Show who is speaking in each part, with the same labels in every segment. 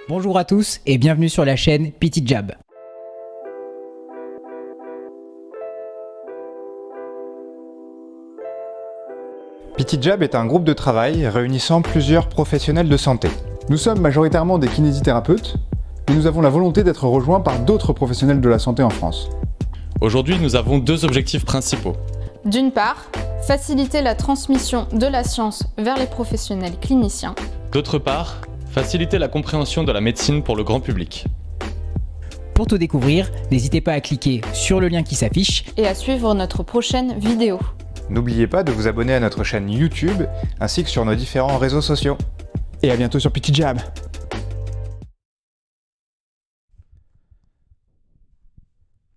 Speaker 1: Bonjour à tous et bienvenue sur la chaîne PT Jab.
Speaker 2: PT Jab est un groupe de travail réunissant plusieurs professionnels de santé. Nous sommes majoritairement des kinésithérapeutes, mais nous avons la volonté d'être rejoints par d'autres professionnels de la santé en France.
Speaker 3: Aujourd'hui, nous avons deux objectifs principaux.
Speaker 4: D'une part, faciliter la transmission de la science vers les professionnels cliniciens.
Speaker 3: D'autre part, faciliter la compréhension de la médecine pour le grand public.
Speaker 1: Pour tout découvrir, n'hésitez pas à cliquer sur le lien qui s'affiche
Speaker 4: Et à suivre notre prochaine vidéo.
Speaker 2: N'oubliez pas de vous abonner à notre chaîne YouTube ainsi que sur nos différents réseaux sociaux. Et à bientôt sur PT Jab.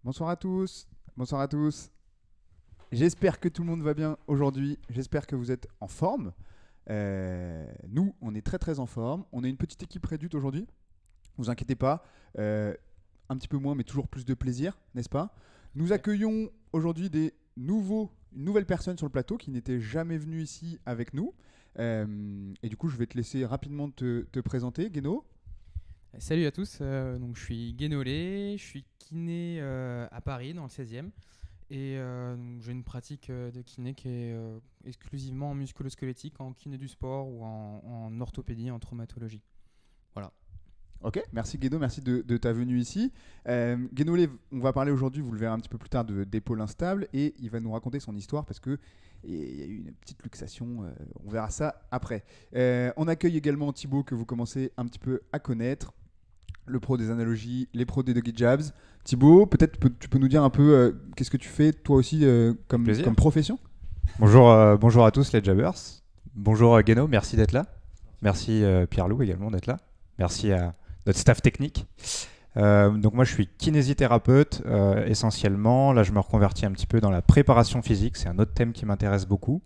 Speaker 5: Bonsoir à tous, bonsoir à tous. J'espère que tout le monde va bien aujourd'hui, j'espère que vous êtes en forme. Nous, on est très en forme, on a une petite équipe réduite aujourd'hui, ne vous inquiétez pas, un petit peu moins mais toujours plus de plaisir, n'est-ce pas? Nous accueillons aujourd'hui une nouvelle personne sur le plateau qui n'était jamais venue ici avec nous. Et du coup, je vais te laisser rapidement te présenter, Guéno.
Speaker 6: Salut à tous, donc je suis Guénolé, je suis kiné à Paris dans le 16e et donc j'ai une pratique de kiné qui est exclusivement en musculo-squelettique, en kiné du sport ou en orthopédie, en traumatologie. Voilà.
Speaker 5: Ok, merci Guéno, merci de ta venue ici. Guénolé, on va parler aujourd'hui, vous le verrez un petit peu plus tard, d'épaule instable et il va nous raconter son histoire parce qu'il y a eu une petite luxation, on verra ça après. On accueille également Thibaut que vous commencez un petit peu à connaître, le pro des analogies, les pros des doggy jabs. Thibaut, peut-être tu peux nous dire un peu qu'est-ce que tu fais toi aussi comme profession?
Speaker 7: Bonjour à tous les jabbers. Bonjour Guéno, merci d'être là. Merci Pierre-Loup également d'être là. Merci à notre staff technique. Donc moi je suis kinésithérapeute essentiellement. Là je me reconvertis un petit peu dans la préparation physique. C'est un autre thème qui m'intéresse beaucoup.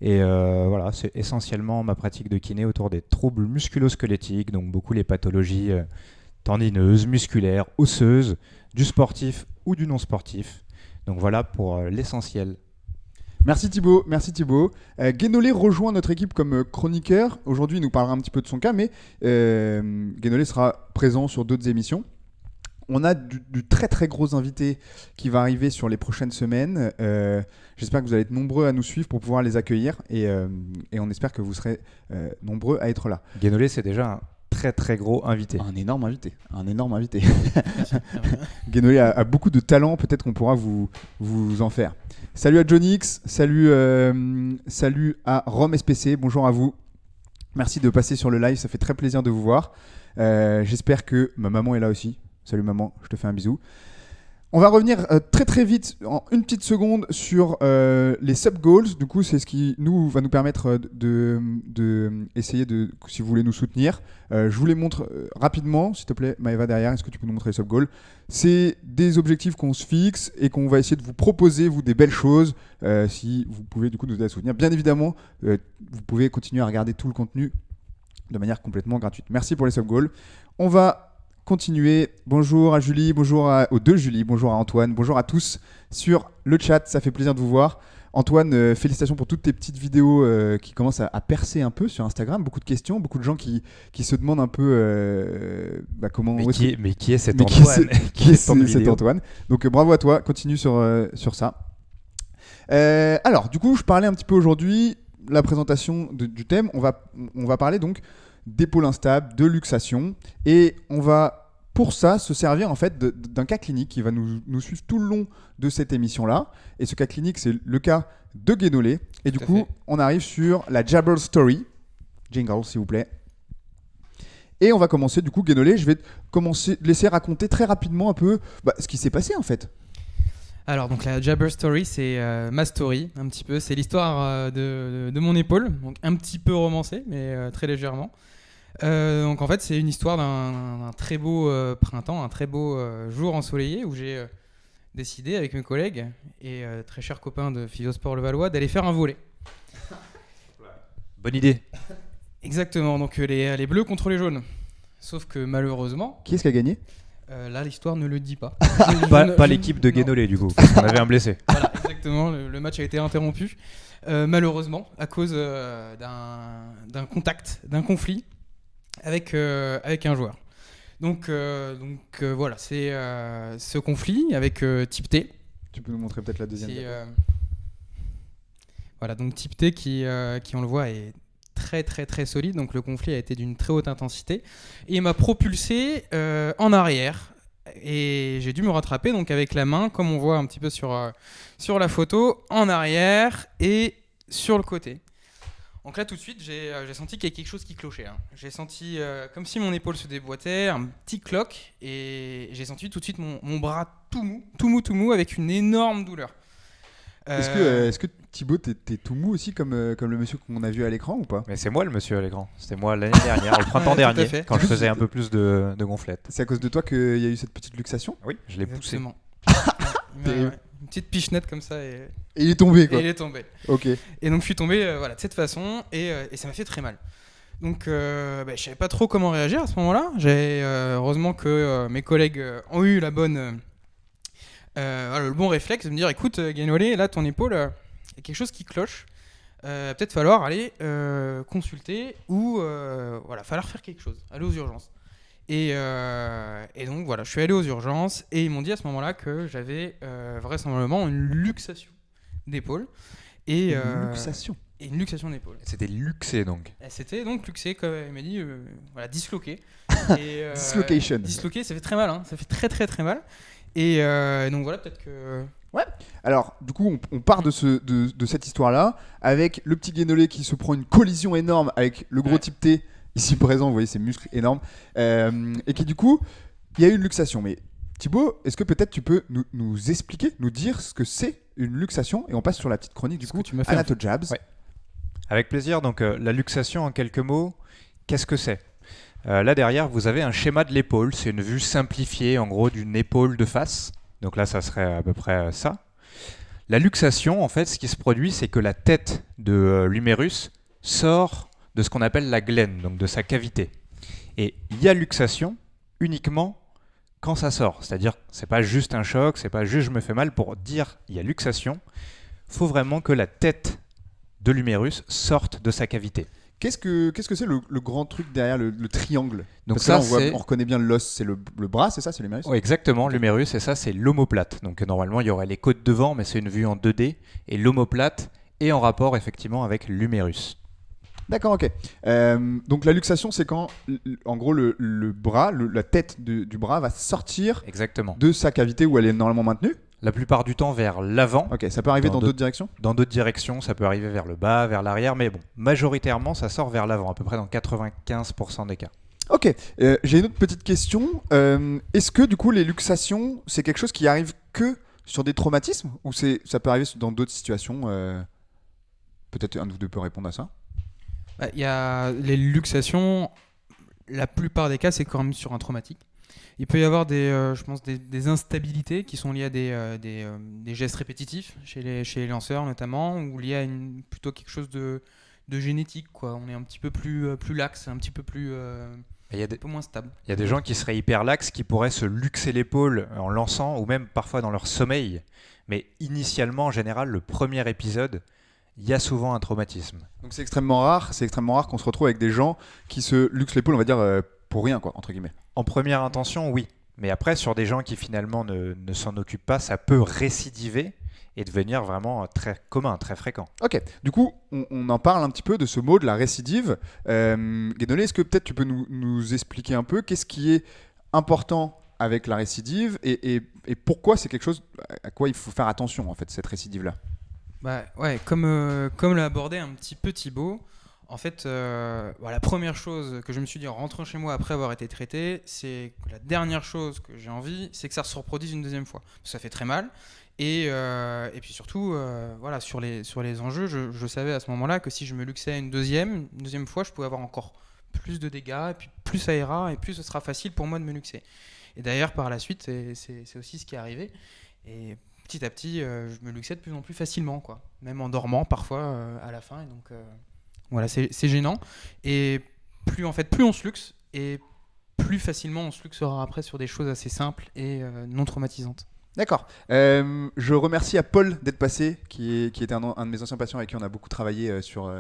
Speaker 7: Et voilà, c'est essentiellement ma pratique de kiné autour des troubles musculo-squelettiques, donc beaucoup les pathologies tendineuses, musculaires, osseuses, du sportif ou du non sportif. Donc voilà pour l'essentiel.
Speaker 5: Merci Thibaut. Guénolé rejoint notre équipe comme chroniqueur. Aujourd'hui, il nous parlera un petit peu de son cas, mais Guénolé sera présent sur d'autres émissions. On a du très gros invité qui va arriver sur les prochaines semaines. J'espère que vous allez être nombreux à nous suivre pour pouvoir les accueillir et on espère que vous serez nombreux à être là.
Speaker 7: Guénolé, c'est déjà un très gros invité.
Speaker 5: Un énorme invité. Guénolé a beaucoup de talent, peut-être qu'on pourra vous en faire. Salut à Jonix, salut à Rome SPC, bonjour à vous. Merci de passer sur le live, ça fait très plaisir de vous voir. J'espère que ma maman est là aussi. Salut maman, je te fais un bisou. On va revenir très vite, en une petite seconde, sur les sub-goals. Du coup, c'est ce qui va nous permettre essayer de, si vous voulez nous soutenir. Je vous les montre rapidement, s'il te plaît, Maëva derrière. Est-ce que tu peux nous montrer les sub-goals? C'est des objectifs qu'on se fixe et qu'on va essayer de vous proposer, vous, des belles choses. Si vous pouvez du coup nous aider à soutenir. Bien évidemment, vous pouvez continuer à regarder tout le contenu de manière complètement gratuite. Merci pour les sub-goals. On va continuer. Bonjour à Julie, bonjour aux deux Julie, bonjour à Antoine, bonjour à tous sur le chat, ça fait plaisir de vous voir. Antoine, félicitations pour toutes tes petites vidéos qui commencent à percer un peu sur Instagram. Beaucoup de questions, beaucoup de gens qui se demandent un peu comment...
Speaker 7: Mais qui est cet Antoine?
Speaker 5: Qui est cet Antoine? Donc bravo à toi, continue sur ça. Alors, du coup, je parlais un petit peu aujourd'hui, la présentation du thème, on va parler donc d'épaule instable, de luxation, et on va pour ça se servir en fait d'un cas clinique qui va nous suivre tout le long de cette émission-là. Et ce cas clinique, c'est le cas de Guénolé. Et du coup, on arrive sur la Jabber Story. Jingle, s'il vous plaît. Et on va commencer, du coup, Guénolé, je vais te laisser raconter très rapidement un peu ce qui s'est passé en fait.
Speaker 6: Alors donc la Jabber Story, c'est ma story un petit peu. C'est l'histoire de mon épaule, donc un petit peu romancée, mais très légèrement. Donc en fait c'est une histoire d'un très beau printemps, un très beau jour ensoleillé où j'ai décidé avec mes collègues et très chers copains de Physiosport Levallois d'aller faire un volley.
Speaker 7: Bonne idée.
Speaker 6: Exactement, donc les bleus contre les jaunes. Sauf que malheureusement...
Speaker 5: Qui est-ce qui a gagné ?
Speaker 6: Là l'histoire ne le dit pas.
Speaker 7: Pas l'équipe de Guénolé du coup, parce qu'on avait un blessé.
Speaker 6: Voilà, exactement, le match a été interrompu. Malheureusement, à cause d'un contact, d'un conflit avec un joueur. Donc voilà, c'est ce conflit avec type T.
Speaker 5: Tu peux nous montrer peut-être la deuxième.
Speaker 6: Voilà, donc type T qui on le voit est très très très solide, donc le conflit a été d'une très haute intensité et il m'a propulsé en arrière et j'ai dû me rattraper donc avec la main comme on voit un petit peu sur la photo, en arrière et sur le côté. Donc là tout de suite j'ai senti qu'il y avait quelque chose qui clochait, hein. J'ai senti comme si mon épaule se déboîtait, un petit cloc, et j'ai senti tout de suite mon bras tout mou avec une énorme douleur.
Speaker 5: Est-ce que Thibaut, t'es tout mou aussi comme le monsieur qu'on a vu à l'écran ou pas?
Speaker 7: Mais c'est moi le monsieur à l'écran. C'était moi l'année dernière, le printemps
Speaker 6: Tout à
Speaker 7: dernier,
Speaker 6: fait.
Speaker 7: quand je faisais un peu plus de gonflettes.
Speaker 5: C'est à cause de toi qu'il y a eu cette petite luxation?
Speaker 7: Oui, je l'ai poussé.
Speaker 6: Exactement.
Speaker 5: Terrible.
Speaker 6: Une petite pichenette comme ça et
Speaker 5: Et il est tombé, quoi.
Speaker 6: il est tombé.
Speaker 5: Ok.
Speaker 6: Et donc je suis tombé voilà, de cette façon et ça m'a fait très mal. Donc je savais pas trop comment réagir à ce moment-là. Heureusement que mes collègues ont eu le bon réflexe de me dire écoute Guénolé, là ton épaule, il y a quelque chose qui cloche. Peut-être falloir aller consulter ou falloir faire quelque chose, aller aux urgences. Et donc voilà, je suis allé aux urgences et ils m'ont dit à ce moment-là que j'avais vraisemblablement une luxation d'épaule. Et,
Speaker 5: Une luxation.
Speaker 6: Et une luxation d'épaule.
Speaker 7: C'était luxé donc.
Speaker 6: Et c'était donc luxé, comme il m'a dit, disloqué. Et,
Speaker 5: Dislocation.
Speaker 6: Disloqué, ça fait très mal, hein. Ça fait très très très mal. Et donc voilà, peut-être que...
Speaker 5: Alors, du coup, on part de cette histoire-là avec le petit Guénolé qui se prend une collision énorme avec le gros type T, ici présent, vous voyez ses muscles énormes, et qui du coup, il y a eu une luxation. Mais Thibaut, est-ce que peut-être tu peux nous expliquer, nous dire ce que c'est une luxation, et on passe sur la petite chronique du coup,
Speaker 6: tu m'as fait
Speaker 5: Anato Jabs.
Speaker 7: Ouais. Avec plaisir. Donc la luxation en quelques mots, qu'est-ce que c'est ? Là derrière, vous avez un schéma de l'épaule. C'est une vue simplifiée en gros d'une épaule de face. Donc là, ça serait à peu près ça. La luxation, en fait, ce qui se produit, c'est que la tête de l'humérus sort de ce qu'on appelle la glène, donc de sa cavité. Et il y a luxation uniquement quand ça sort. C'est-à-dire, c'est pas juste un choc, c'est pas juste je me fais mal. Pour dire il y a luxation, faut vraiment que la tête de l'humérus sorte de sa cavité.
Speaker 5: Qu'est-ce que c'est le grand truc derrière le triangle?
Speaker 7: Donc
Speaker 5: Parce que
Speaker 7: ça,
Speaker 5: là, on reconnaît bien l'os, c'est le bras, c'est ça, c'est l'humérus?
Speaker 7: Oui, exactement, l'humérus, et ça, c'est l'omoplate. Donc normalement, il y aurait les côtes devant, mais c'est une vue en 2D. Et l'omoplate est en rapport, effectivement, avec l'humérus.
Speaker 5: D'accord, ok. Donc la luxation, c'est quand, en gros, le bras, la tête du bras va sortir
Speaker 7: Exactement.
Speaker 5: de sa cavité où elle est normalement maintenue.
Speaker 7: La plupart du temps vers l'avant.
Speaker 5: Ok, ça peut arriver dans d'autres directions?
Speaker 7: Dans d'autres directions, ça peut arriver vers le bas, vers l'arrière, mais bon, majoritairement, ça sort vers l'avant, à peu près dans 95% des cas.
Speaker 5: Ok, j'ai une autre petite question. Est-ce que du coup les luxations, c'est quelque chose qui arrive que sur des traumatismes ou ça peut arriver dans d'autres situations? Peut-être un de vous deux peut répondre à ça.
Speaker 6: Il y a les luxations, la plupart des cas, c'est quand même sur un traumatique. Il peut y avoir je pense des instabilités qui sont liées à des gestes répétitifs chez les lanceurs notamment, ou liées à plutôt quelque chose de génétique, quoi. On est un petit peu plus laxe, un petit peu plus un peu moins stable.
Speaker 7: Il y a des gens qui seraient hyper laxes, qui pourraient se luxer l'épaule en lançant, ou même parfois dans leur sommeil. Mais initialement, en général, le premier épisode, il y a souvent un traumatisme.
Speaker 5: Donc c'est extrêmement rare qu'on se retrouve avec des gens qui se luxent l'épaule, on va dire, pour rien, quoi, entre guillemets.
Speaker 7: En première intention, oui. Mais après, sur des gens qui finalement ne s'en occupent pas, ça peut récidiver et devenir vraiment très commun, très fréquent.
Speaker 5: Ok, du coup, on en parle un petit peu de ce mot de la récidive. Guénolé, est-ce que peut-être tu peux nous expliquer un peu qu'est-ce qui est important avec la récidive et pourquoi c'est quelque chose à quoi il faut faire attention, en fait, cette récidive-là?
Speaker 6: Comme l'a abordé un petit peu Thibaut, en fait, la première chose que je me suis dit en rentrant chez moi après avoir été traité, c'est que la dernière chose que j'ai envie, c'est que ça se reproduise une deuxième fois. Ça fait très mal. Et puis surtout, sur les enjeux, je savais à ce moment-là que si je me luxais une deuxième fois, je pouvais avoir encore plus de dégâts, et puis plus ça ira, et plus ce sera facile pour moi de me luxer. Et d'ailleurs, par la suite, c'est aussi ce qui est arrivé. Et petit à petit, je me luxais de plus en plus facilement, quoi. Même en dormant parfois à la fin. Et donc, voilà, c'est gênant. Et plus on se luxe, et plus facilement on se luxera après sur des choses assez simples et non traumatisantes.
Speaker 5: D'accord. Je remercie à Paul d'être passé, qui était un de mes anciens patients avec qui on a beaucoup travaillé sur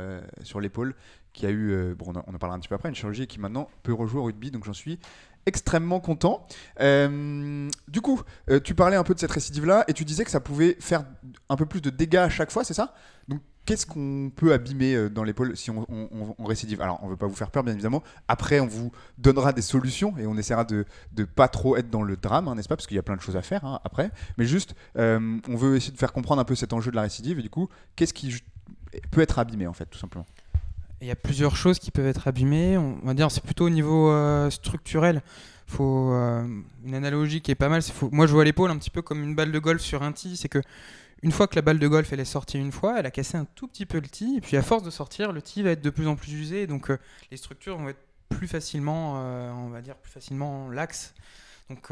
Speaker 5: l'épaule, qui a eu, on en parlera un petit peu après, une chirurgie et qui maintenant peut rejouer au rugby, donc j'en suis extrêmement content. Du coup, tu parlais un peu de cette récidive-là et tu disais que ça pouvait faire un peu plus de dégâts à chaque fois, c'est ça? Donc, qu'est-ce qu'on peut abîmer dans l'épaule si on récidive? Alors, on ne veut pas vous faire peur, bien évidemment. Après, on vous donnera des solutions et on essaiera de ne pas trop être dans le drame, hein, n'est-ce pas? Parce qu'il y a plein de choses à faire après. Mais juste, on veut essayer de faire comprendre un peu cet enjeu de la récidive. Et du coup, qu'est-ce qui peut être abîmé, en fait, tout simplement?
Speaker 6: Il y a plusieurs choses qui peuvent être abîmées. On va dire c'est plutôt au niveau structurel. Faut une analogie qui est pas mal. Moi, je vois l'épaule un petit peu comme une balle de golf sur un tee. C'est que une fois que la balle de golf elle est sortie une fois, elle a cassé un tout petit peu le tee. Et puis à force de sortir, le tee va être de plus en plus usé. Donc les structures vont être plus facilement, on va dire plus facilement laxes. Donc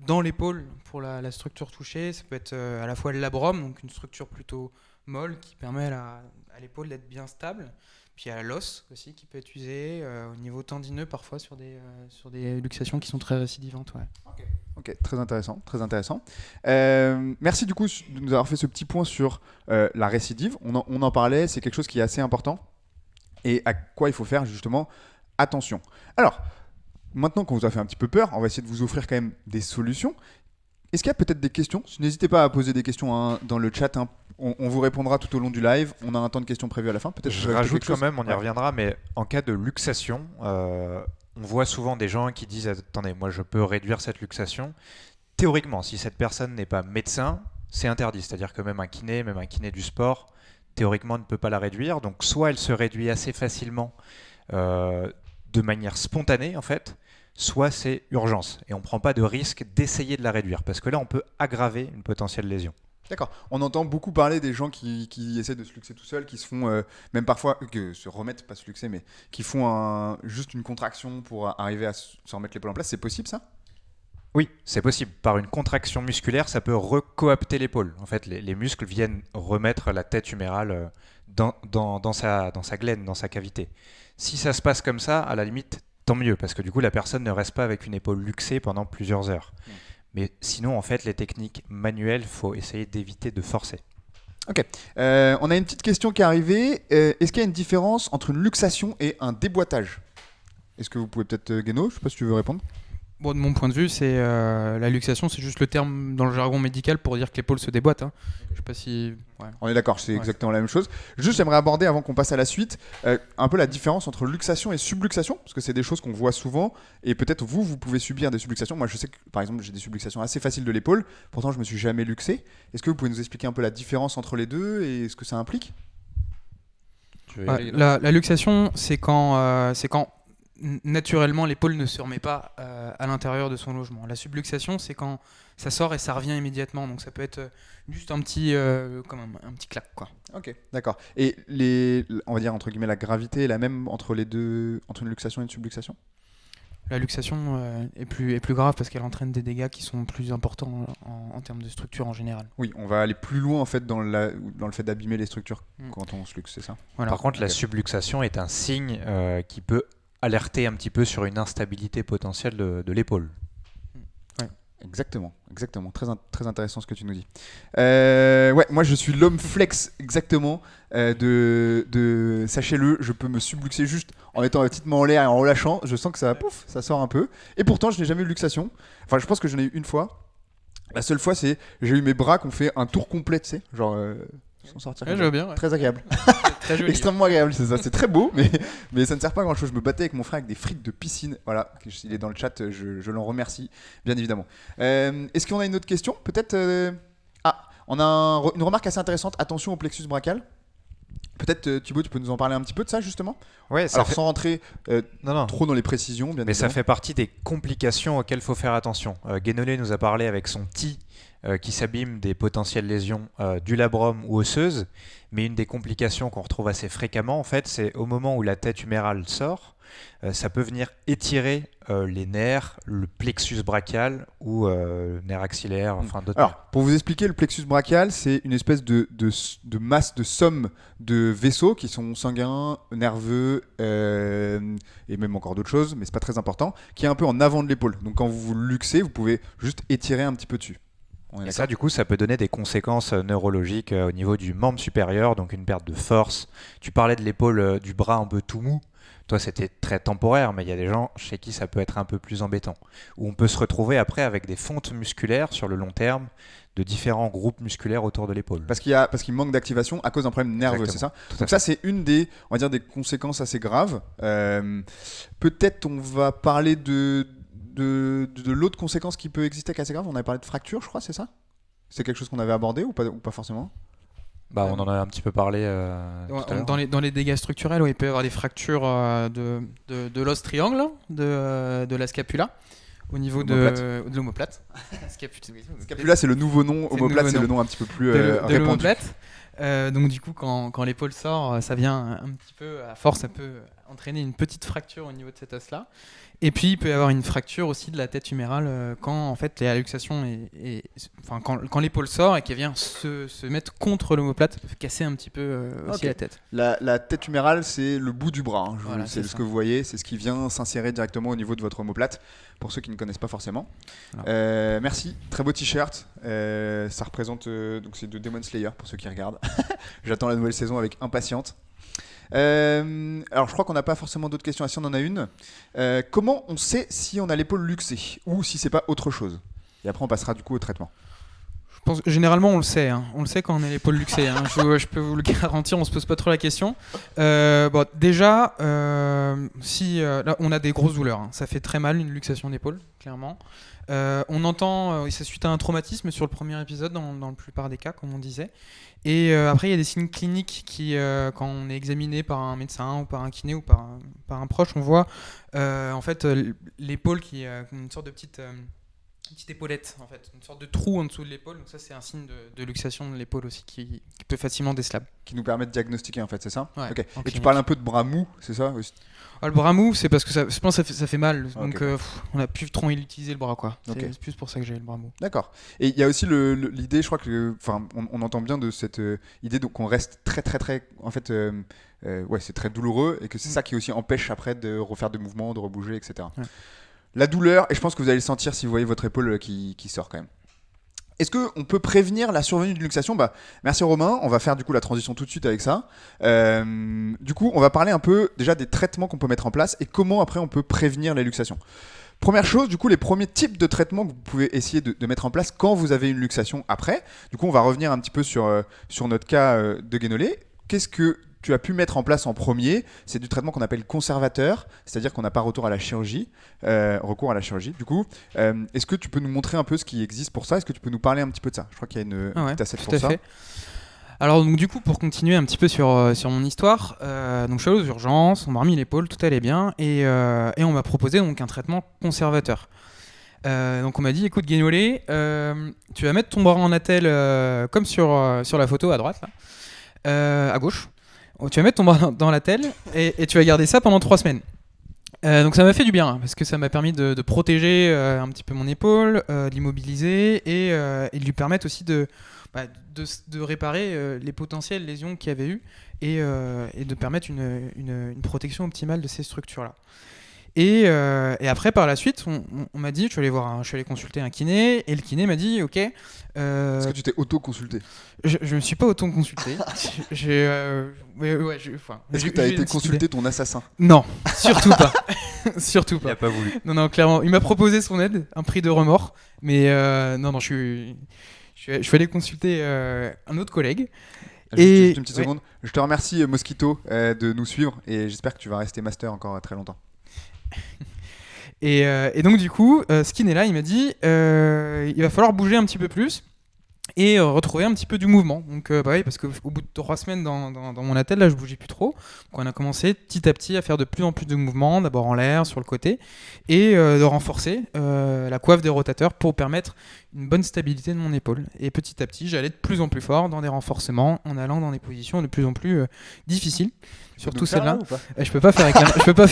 Speaker 6: dans l'épaule, pour la structure touchée, ça peut être à la fois le labrum, donc une structure plutôt molle qui permet à l'épaule d'être bien stable. Puis il y a l'os aussi qui peut être usé au niveau tendineux parfois sur des luxations qui sont très récidivantes. Ouais.
Speaker 5: Ok, très intéressant, très intéressant. Merci du coup de nous avoir fait ce petit point sur la récidive. On en parlait, c'est quelque chose qui est assez important et à quoi il faut faire justement attention. Alors, maintenant qu'on vous a fait un petit peu peur, on va essayer de vous offrir quand même des solutions. Est-ce qu'il y a peut-être des questions? N'hésitez pas à poser des questions dans le chat. On vous répondra tout au long du live. On a un temps de questions prévu à la fin. Peut-être
Speaker 7: je rajoute quand même, on y reviendra, mais en cas de luxation, on voit souvent des gens qui disent « Attendez, moi je peux réduire cette luxation ». Théoriquement, si cette personne n'est pas médecin, c'est interdit. C'est-à-dire que même un kiné du sport, théoriquement ne peut pas la réduire. Donc soit elle se réduit assez facilement de manière spontanée en fait, soit c'est urgence. Et on ne prend pas de risque d'essayer de la réduire parce que là, on peut aggraver une potentielle lésion.
Speaker 5: D'accord. On entend beaucoup parler des gens qui essaient de se luxer tout seuls, qui se font, même parfois, se remettre, pas se luxer, mais qui font juste une contraction pour arriver à se remettre l'épaule en place. C'est possible ça?
Speaker 7: Oui, c'est possible. Par une contraction musculaire, ça peut recoapter l'épaule. En fait, les muscles viennent remettre la tête humérale dans sa glaine, dans sa cavité. Si ça se passe comme ça, à la limite, tant mieux, parce que du coup, la personne ne reste pas avec une épaule luxée pendant plusieurs heures. Mais sinon, en fait, les techniques manuelles, il faut essayer d'éviter de forcer.
Speaker 5: Ok. On a une petite question qui est arrivée. Est-ce qu'il y a une différence entre une luxation et un déboîtage? Est-ce que vous pouvez peut-être, Guéno, je ne sais pas si tu veux répondre.
Speaker 6: Bon, de mon point de vue, c'est la luxation, c'est juste le terme dans le jargon médical pour dire que l'épaule se déboîte. Hein. Je sais pas si. Ouais.
Speaker 5: On est d'accord, c'est exactement la même chose. Juste, j'aimerais aborder, avant qu'on passe à la suite, un peu la différence entre luxation et subluxation, parce que c'est des choses qu'on voit souvent, et peut-être vous pouvez subir des subluxations. Moi, je sais que, par exemple, j'ai des subluxations assez faciles de l'épaule, pourtant, je me suis jamais luxé. Est-ce que vous pouvez nous expliquer un peu la différence entre les deux et ce que ça implique?
Speaker 6: La luxation, c'est quand naturellement l'épaule ne se remet pas à l'intérieur de son logement. La subluxation, c'est quand ça sort et ça revient immédiatement. Donc ça peut être juste un petit clac, quoi.
Speaker 5: Ok, d'accord. Et on va dire entre guillemets la gravité est la même entre les deux, entre une luxation et une subluxation?
Speaker 6: La luxation est plus grave parce qu'elle entraîne des dégâts qui sont plus importants en termes de structure en général.
Speaker 5: Oui, on va aller plus loin en fait dans le fait d'abîmer les structures quand on se luxe, c'est ça?
Speaker 6: Voilà.
Speaker 7: Par contre, la subluxation est un signe qui peut alerter un petit peu sur une instabilité potentielle de l'épaule.
Speaker 5: Ouais. Exactement. Très intéressant ce que tu nous dis. Ouais, moi je suis l'homme flex exactement. Sachez-le, je peux me subluxer juste en mettant la petite main en l'air et en relâchant. Je sens que ça sort un peu. Et pourtant, je n'ai jamais eu de luxation. Enfin, je pense que j'en ai eu une fois. La seule fois, c'est j'ai eu mes bras qui ont fait un tour complet, tu sais, genre sans sortir.
Speaker 6: Ouais, je vois bien. Ouais.
Speaker 5: Très agréable.
Speaker 6: Très joli.
Speaker 5: Extrêmement agréable, c'est ça. C'est très beau, mais ça ne sert pas à grand chose. Je me battais avec mon frère avec des frites de piscine. Voilà, il est dans le chat, je l'en remercie, bien évidemment. Est-ce qu'on a une autre question? Peut-être. On a une remarque assez intéressante. Attention au plexus brachial. Peut-être Thibaut, tu peux nous en parler un petit peu de ça justement?
Speaker 7: Ouais,
Speaker 5: alors sans rentrer trop dans les précisions, bien
Speaker 7: mais
Speaker 5: évidemment.
Speaker 7: ça fait partie des complications auxquelles il faut faire attention. Guénolé nous a parlé avec son tee qui s'abîme des potentielles lésions du labrum ou osseuse, mais une des complications qu'on retrouve assez fréquemment en fait, c'est au moment où la tête humérale sort, ça peut venir étirer les nerfs, le plexus brachial ou le nerf axillaire, enfin d'autres.
Speaker 5: Alors, pour vous expliquer, le plexus brachial, c'est une espèce de masse, de somme de vaisseaux qui sont sanguins, nerveux et même encore d'autres choses, mais c'est pas très important, qui est un peu en avant de l'épaule. Donc quand vous vous luxez, vous pouvez juste étirer un petit peu dessus.
Speaker 7: Et ça, du coup, ça peut donner des conséquences neurologiques au niveau du membre supérieur, donc une perte de force. Tu parlais de l'épaule, du bras un peu tout mou. toi c'était très temporaire, mais il y a des gens chez qui ça peut être un peu plus embêtant. Où on peut se retrouver après avec des fontes musculaires sur le long terme de différents groupes musculaires autour de l'épaule.
Speaker 5: Parce qu'il manque d'activation à cause d'un problème nerveux, c'est ça? Donc ça, c'est une des, on va dire, des conséquences assez graves. Peut-être on va parler de l'autre conséquence qui peut exister qui est assez grave. On avait parlé de fracture, je crois, c'est ça? C'est quelque chose qu'on avait abordé ou pas forcément?
Speaker 7: Bah, on en a un petit peu parlé tout à l'heure.
Speaker 6: Dans les dégâts structurels, il peut y avoir des fractures de l'os triangle, de la scapula, au niveau de l'omoplate.
Speaker 5: Scapula, c'est le nouveau nom. Omoplate, c'est le nom un petit peu plus
Speaker 6: de
Speaker 5: répandu.
Speaker 6: l'omoplate. Donc du coup, quand l'épaule sort, ça vient un petit peu, à force, ça peut entraîner une petite fracture au niveau de cet os-là. Et puis, il peut y avoir une fracture aussi de la tête humérale quand en fait la luxation quand l'épaule sort et qu'elle vient se mettre contre l'omoplate, casser un petit peu aussi la tête.
Speaker 5: La tête humérale, c'est le bout du bras. Hein.
Speaker 6: Voilà,
Speaker 5: c'est ce que vous voyez, c'est ce qui vient s'insérer directement au niveau de votre omoplate, pour ceux qui ne connaissent pas forcément. Merci, très beau t-shirt. Ça représente, donc c'est de Demon Slayer pour ceux qui regardent. J'attends la nouvelle saison avec impatience. Alors je crois qu'on n'a pas forcément d'autres questions. Si on en a une, comment on sait si on a l'épaule luxée ou si c'est pas autre chose? Et après on passera du coup au traitement.
Speaker 6: Je pense que généralement on le sait, hein. On le sait quand on a l'épaule luxée. Hein. Je peux vous le garantir, on se pose pas trop la question. Déjà, si là on a des grosses douleurs, hein. Ça fait très mal une luxation d'épaule, clairement. On entend, ça suite à un traumatisme sur le premier épisode dans la plupart des cas, comme on disait. Et après, il y a des signes cliniques qui, quand on est examiné par un médecin ou par un kiné ou par un proche, on voit en fait l'épaule qui est une sorte de petite épaulette, en fait, une sorte de trou en dessous de l'épaule. Donc ça, c'est un signe de luxation de l'épaule aussi qui peut facilement décelable.
Speaker 5: Qui nous permet de diagnostiquer, en fait, c'est ça?
Speaker 6: Ouais,
Speaker 5: okay. Et tu parles un peu de bras mou, c'est ça?
Speaker 6: Le bras mou, c'est parce que je pense que ça fait mal. Donc
Speaker 5: okay.
Speaker 6: On a plus trop utiliser le bras, quoi.
Speaker 5: Okay.
Speaker 6: C'est plus pour ça que j'ai le bras mou.
Speaker 5: D'accord. Et il y a aussi l'idée, je crois que, on entend bien de cette idée qu'on reste très, en fait, c'est très douloureux et que c'est ça qui aussi empêche après de refaire des mouvements, de rebouger, etc. Ouais. La douleur, et je pense que vous allez le sentir si vous voyez votre épaule qui sort quand même. Est-ce qu'on peut prévenir la survenue d'une luxation? Merci Romain, on va faire du coup la transition tout de suite avec ça. Du coup, on va parler un peu déjà des traitements qu'on peut mettre en place et comment après on peut prévenir les luxations. Première chose, du coup, les premiers types de traitements que vous pouvez essayer de mettre en place quand vous avez une luxation après. Du coup, on va revenir un petit peu sur notre cas de Guénolé. Qu'est-ce que tu as pu mettre en place en premier? C'est du traitement qu'on appelle conservateur, c'est-à-dire qu'on n'a pas recours à la chirurgie. Du coup, est-ce que tu peux nous montrer un peu ce qui existe pour ça? Est-ce que tu peux nous parler un petit peu de ça? Je crois qu'il y a une petite assiette pour ça. Fait.
Speaker 6: Alors donc du coup, pour continuer un petit peu sur mon histoire, donc je suis allé aux urgences, on m'a remis l'épaule, tout allait bien, et on m'a proposé donc un traitement conservateur. Donc on m'a dit, écoute Guénolé, tu vas mettre ton bras en attelle comme sur la photo à droite, là, à gauche. Tu vas mettre ton bras dans l'attelle et tu vas garder ça pendant 3 semaines. Donc ça m'a fait du bien, parce que ça m'a permis de protéger un petit peu mon épaule, de l'immobiliser et de lui permettre aussi de réparer les potentielles lésions qu'il y avait eu et de permettre une protection optimale de ces structures-là. Et après, par la suite, on m'a dit, je suis allé consulter un kiné, et le kiné m'a dit, ok.
Speaker 5: Est-ce que tu t'es auto-consulté?
Speaker 6: Je me suis pas auto-consulté.
Speaker 5: Est-ce que tu as été consulter ton assassin?
Speaker 6: Non, surtout pas. Surtout pas.
Speaker 7: Il a pas voulu.
Speaker 6: Non, clairement. Il m'a proposé son aide, un prix de remords, mais non, je suis allé consulter un autre collègue.
Speaker 5: Juste une petite seconde. Je te remercie, Mosquito, de nous suivre, et j'espère que tu vas rester master encore très longtemps.
Speaker 6: Et donc du coup, ce kiné là, il m'a dit il va falloir bouger un petit peu plus et retrouver un petit peu du mouvement. Donc oui, parce qu'au bout de 3 semaines dans mon attelle, là, je bougeais plus trop. Donc on a commencé petit à petit à faire de plus en plus de mouvements, d'abord en l'air, sur le côté, et de renforcer la coiffe des rotateurs pour permettre une bonne stabilité de mon épaule. Et petit à petit, j'allais de plus en plus fort dans des renforcements, en allant dans des positions de plus en plus difficiles. Surtout celle-là. Je peux pas faire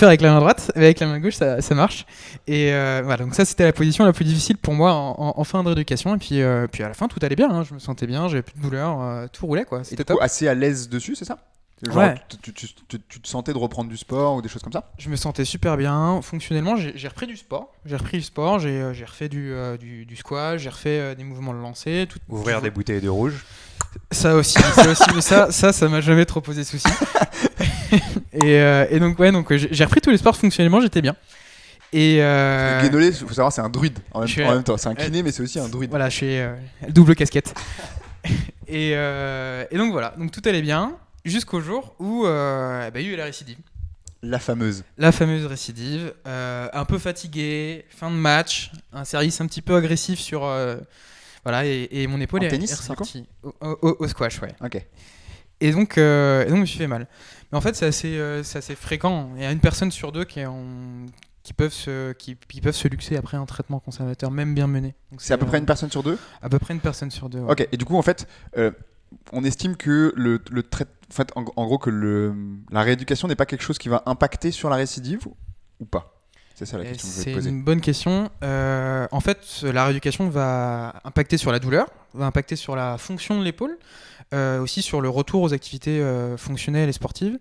Speaker 6: avec la main droite, mais avec la main gauche ça marche. Et voilà, donc ça c'était la position la plus difficile pour moi en fin de rééducation. Et puis à la fin tout allait bien, hein. Je me sentais bien, j'avais plus de douleur, tout roulait quoi.
Speaker 5: C'était assez à l'aise dessus, c'est ça? Genre,
Speaker 6: Ouais.
Speaker 5: tu te sentais de reprendre du sport ou des choses comme ça?
Speaker 6: Je me sentais super bien. Fonctionnellement, j'ai repris du sport. J'ai refait du squash, j'ai refait des mouvements de lancer.
Speaker 7: Ouvrir des bouteilles de rouge.
Speaker 6: Ça aussi, mais ça m'a jamais trop posé de soucis. et donc, j'ai repris tous les sports fonctionnellement, j'étais bien. Et
Speaker 5: Guénolé, il faut savoir, c'est un druide en
Speaker 6: je suis-
Speaker 5: même temps. C'est un kiné, mais c'est aussi un druide.
Speaker 6: voilà, je suis double casquette. et donc voilà, donc tout allait bien jusqu'au jour où il y a eu la récidive.
Speaker 5: La fameuse.
Speaker 6: La fameuse récidive, un peu fatigué, fin de match, un service un petit peu agressif sur voilà, et mon épaule
Speaker 5: En
Speaker 6: est
Speaker 5: tennis,
Speaker 6: ressortie au squash, ouais.
Speaker 5: Ok.
Speaker 6: Et donc je me suis fait mal. Mais en fait, c'est assez fréquent. Il y a une personne sur deux qui peuvent se luxer après un traitement conservateur, même bien mené. Donc
Speaker 5: C'est à peu près une personne sur deux?
Speaker 6: À peu près une personne sur deux. Ouais.
Speaker 5: Ok, et du coup, en fait, on estime que en fait, en gros, que la rééducation n'est pas quelque chose qui va impacter sur la récidive ou pas? C'est ça la question que je vais
Speaker 6: C'est
Speaker 5: te poser.
Speaker 6: une bonne question. En fait, la rééducation va impacter sur la douleur, va impacter sur la fonction de l'épaule, aussi sur le retour aux activités fonctionnelles et sportives.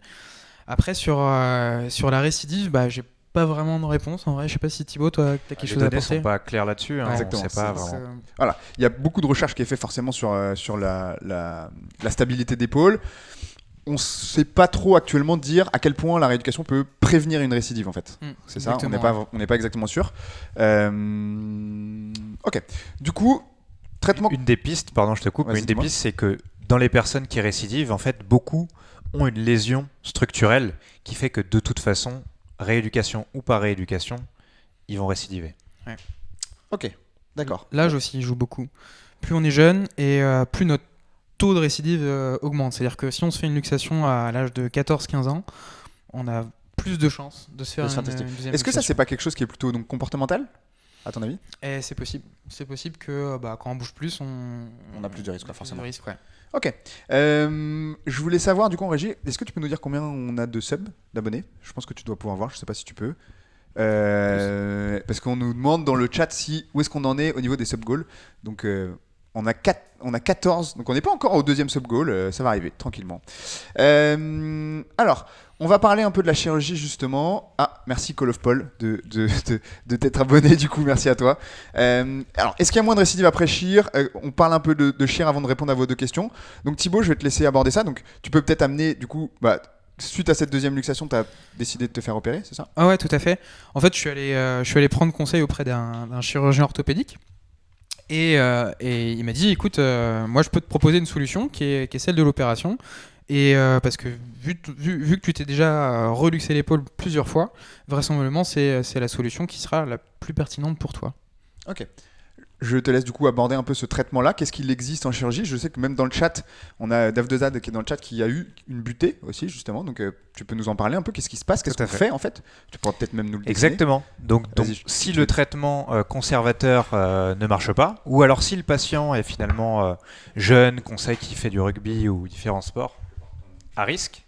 Speaker 6: Après, sur la récidive, j'ai pas vraiment de réponse. En vrai, je sais pas si Thibaut, toi, t'as quelque
Speaker 7: Les
Speaker 6: chose à
Speaker 7: données
Speaker 6: apporter.
Speaker 7: sont pas claires là-dessus. Hein,
Speaker 5: Exactement,
Speaker 7: on sait pas
Speaker 5: c'est-
Speaker 7: vraiment.
Speaker 5: Voilà, il y a beaucoup de recherches qui est fait forcément sur la stabilité d'épaule. On ne sait pas trop actuellement dire à quel point la rééducation peut prévenir une récidive en fait. C'est ça, on n'est pas exactement sûr. Ok, du coup, traitement...
Speaker 7: Une des pistes, pardon, je te coupe,
Speaker 5: Vas-y,
Speaker 7: mais une des
Speaker 5: dis-moi.
Speaker 7: pistes, c'est que dans les personnes qui récidivent, en fait, beaucoup ont une lésion structurelle qui fait que de toute façon, rééducation ou pas rééducation, ils vont récidiver.
Speaker 5: Ok, d'accord.
Speaker 6: L'âge aussi joue beaucoup. Plus on est jeune et plus notre taux de récidive augmente. C'est-à-dire que si on se fait une luxation à l'âge de 14-15 ans, on a plus de chances de se faire
Speaker 5: De se faire
Speaker 6: une
Speaker 5: tester.
Speaker 6: deuxième
Speaker 5: Est-ce que ça,
Speaker 6: luxation.
Speaker 5: c'est pas quelque chose qui est plutôt donc, comportemental, à ton avis?
Speaker 6: Et c'est possible. C'est possible que quand on bouge plus,
Speaker 5: On a plus de risques,
Speaker 6: on a plus
Speaker 5: forcément.
Speaker 6: de risques, ouais.
Speaker 5: Ok. Je voulais savoir, du coup, en régie, est-ce que tu peux nous dire combien on a de subs, d'abonnés? Je pense que tu dois pouvoir voir, je sais pas si tu peux. Parce qu'on nous demande dans le chat où est-ce qu'on en est au niveau des sub goals. Donc, on a 14, donc on n'est pas encore au deuxième sub goal, ça va arriver tranquillement. Alors, on va parler un peu de la chirurgie justement. Ah, merci Call of Paul de t'être abonné, du coup, merci à toi. Alors, est-ce qu'il y a moins de récidives après chir? On parle un peu de chir avant de répondre à vos deux questions. Donc Thibaut, je vais te laisser aborder ça. Donc, tu peux peut-être amener, du coup, suite à cette deuxième luxation, tu as décidé de te faire opérer, c'est ça?
Speaker 6: Ah ouais, tout à fait. En fait, je suis allé prendre conseil auprès d'un chirurgien orthopédique. Et il m'a dit, écoute, moi je peux te proposer une solution qui est celle de l'opération. Et parce que vu que tu t'es déjà reluxé l'épaule plusieurs fois, vraisemblablement c'est la solution qui sera la plus pertinente pour toi.
Speaker 5: Ok. Je te laisse du coup aborder un peu ce traitement-là. Qu'est-ce qu'il existe en chirurgie? Je sais que même dans le chat, on a Dave Dezad qui est dans le chat qui a eu une butée aussi justement. Donc tu peux nous en parler un peu. Qu'est-ce qui se passe? Qu'est-ce
Speaker 7: Tout à
Speaker 5: qu'on
Speaker 7: fait.
Speaker 5: fait en fait? Tu pourras peut-être même nous le décliner.
Speaker 7: Exactement. Donc
Speaker 5: Vas-y,
Speaker 7: si
Speaker 5: tu
Speaker 7: le
Speaker 5: veux.
Speaker 7: traitement conservateur ne marche pas, ou alors si le patient est finalement jeune, qu'on sait qu'il fait du rugby ou différents sports à risque,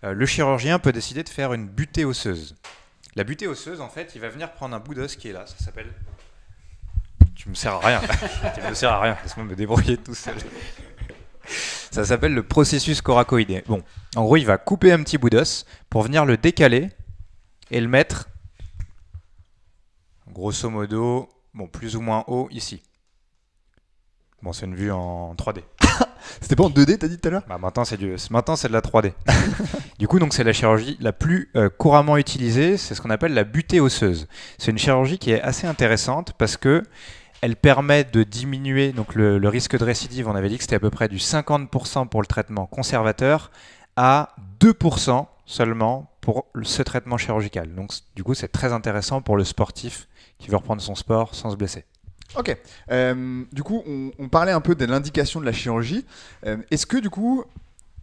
Speaker 7: le chirurgien peut décider de faire une butée osseuse. La butée osseuse, en fait, il va venir prendre un bout d'os qui est là. Ça s'appelle... Tu me sers à rien. Tu me sers à rien. Laisse-moi me débrouiller tout seul. Ça s'appelle le processus coracoïdé. Bon, en gros, il va couper un petit bout d'os pour venir le décaler et le mettre, grosso modo, plus ou moins haut ici. Bon, c'est une vue en 3D.
Speaker 5: C'était pas en 2D, t'as dit tout à l'heure?
Speaker 7: Maintenant, c'est de la 3D. Du coup, donc, c'est la chirurgie la plus couramment utilisée. C'est ce qu'on appelle la butée osseuse. C'est une chirurgie qui est assez intéressante parce que elle permet de diminuer donc, le risque de récidive. On avait dit que c'était à peu près du 50% pour le traitement conservateur à 2% seulement pour ce traitement chirurgical. Donc, du coup, c'est très intéressant pour le sportif qui veut reprendre son sport sans se blesser.
Speaker 5: Ok. Du coup, on parlait un peu de l'indication de la chirurgie. Est-ce que du coup,